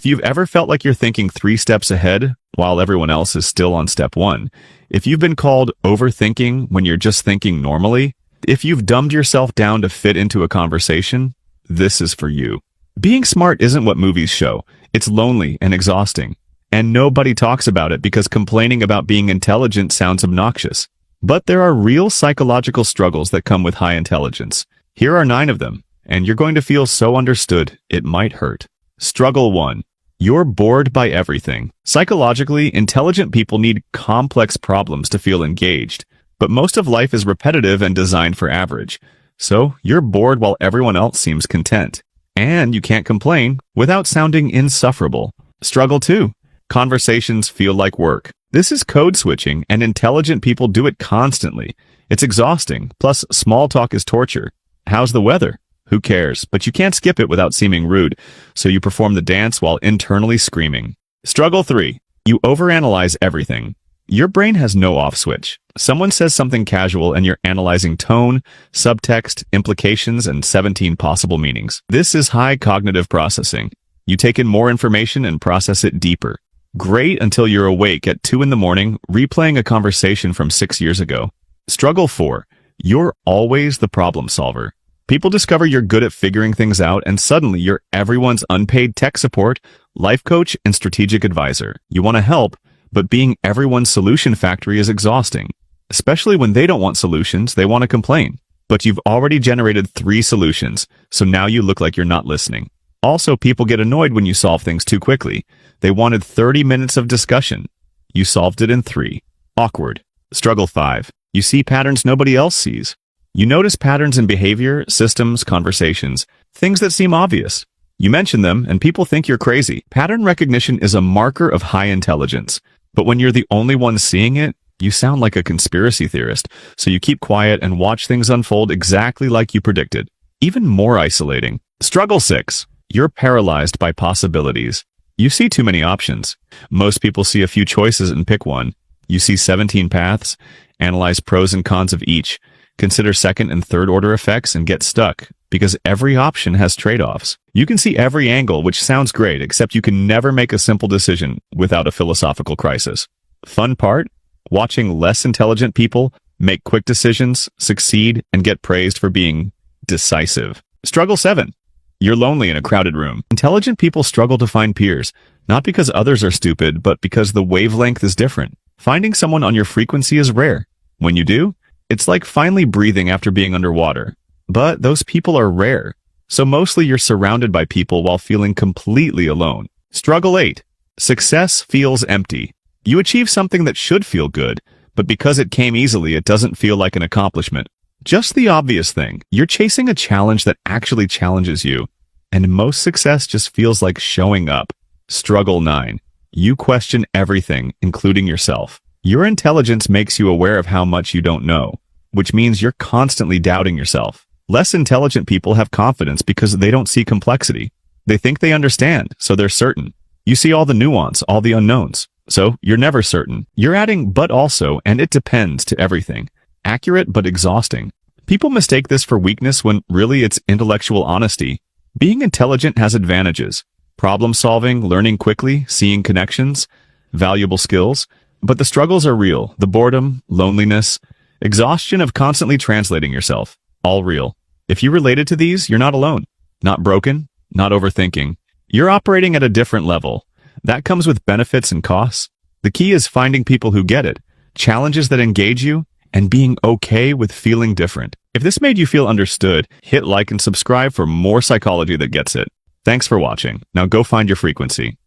If you've ever felt like you're thinking 3 steps ahead while everyone else is still on step 1, if you've been called overthinking when you're just thinking normally, if you've dumbed yourself down to fit into a conversation, this is for you. Being smart isn't what movies show. It's lonely and exhausting. And nobody talks about it because complaining about being intelligent sounds obnoxious. But there are real psychological struggles that come with high intelligence. Here are 9 of them, and you're going to feel so understood, it might hurt. Struggle 1. You're bored by everything. Psychologically, intelligent people need complex problems to feel engaged, but most of life is repetitive and designed for average. So, you're bored while everyone else seems content. And you can't complain without sounding insufferable. Struggle 2. Conversations feel like work. This is code switching, and intelligent people do it constantly. It's exhausting, plus small talk is torture. How's the weather? Who cares? But you can't skip it without seeming rude, so you perform the dance while internally screaming. Struggle 3. You overanalyze everything. Your brain has no off switch. Someone says something casual and you're analyzing tone, subtext, implications, and 17 possible meanings. This is high cognitive processing. You take in more information and process it deeper. Great until you're awake at 2 in the morning, replaying a conversation from 6 years ago. Struggle 4. You're always the problem solver. People discover you're good at figuring things out, and suddenly you're everyone's unpaid tech support, life coach, and strategic advisor. You want to help, but being everyone's solution factory is exhausting. Especially when they don't want solutions, they want to complain. But you've already generated 3 solutions, so now you look like you're not listening. Also, people get annoyed when you solve things too quickly. They wanted 30 minutes of discussion. You solved it in 3. Awkward. Struggle 5. You see patterns nobody else sees. You notice patterns in behavior, systems, conversations, things that seem obvious. You mention them, and people think you're crazy. Pattern recognition is a marker of high intelligence. But when you're the only one seeing it, you sound like a conspiracy theorist, so you keep quiet and watch things unfold exactly like you predicted. Even more isolating. Struggle 6. You're paralyzed by possibilities. You see too many options. Most people see a few choices and pick one. You see 17 paths, analyze pros and cons of each, consider second and third order effects, and get stuck, because every option has trade-offs. You can see every angle, which sounds great, except you can never make a simple decision without a philosophical crisis. Fun part? Watching less intelligent people make quick decisions, succeed, and get praised for being decisive. Struggle 7. You're lonely in a crowded room. Intelligent people struggle to find peers, not because others are stupid, but because the wavelength is different. Finding someone on your frequency is rare. When you do, it's like finally breathing after being underwater. But those people are rare. So mostly you're surrounded by people while feeling completely alone. Struggle 8. Success feels empty. You achieve something that should feel good, but because it came easily, it doesn't feel like an accomplishment. Just the obvious thing. You're chasing a challenge that actually challenges you. And most success just feels like showing up. Struggle 9. You question everything, including yourself. Your intelligence makes you aware of how much you don't know, which means you're constantly doubting yourself. Less intelligent people have confidence because they don't see complexity. They think they understand, so they're certain. You see all the nuance, all the unknowns. So you're never certain. You're adding but also and it depends to everything. Accurate but exhausting. People mistake this for weakness when really it's intellectual honesty. Being intelligent has advantages. Problem solving, learning quickly, seeing connections, valuable skills. But the struggles are real. The boredom, loneliness, exhaustion of constantly translating yourself. All real. If you related to these, you're not alone. Not broken, not overthinking. You're operating at a different level. That comes with benefits and costs. The key is finding people who get it, challenges that engage you, and being okay with feeling different. If this made you feel understood, hit like and subscribe for more psychology that gets it. Thanks for watching. Now go find your frequency.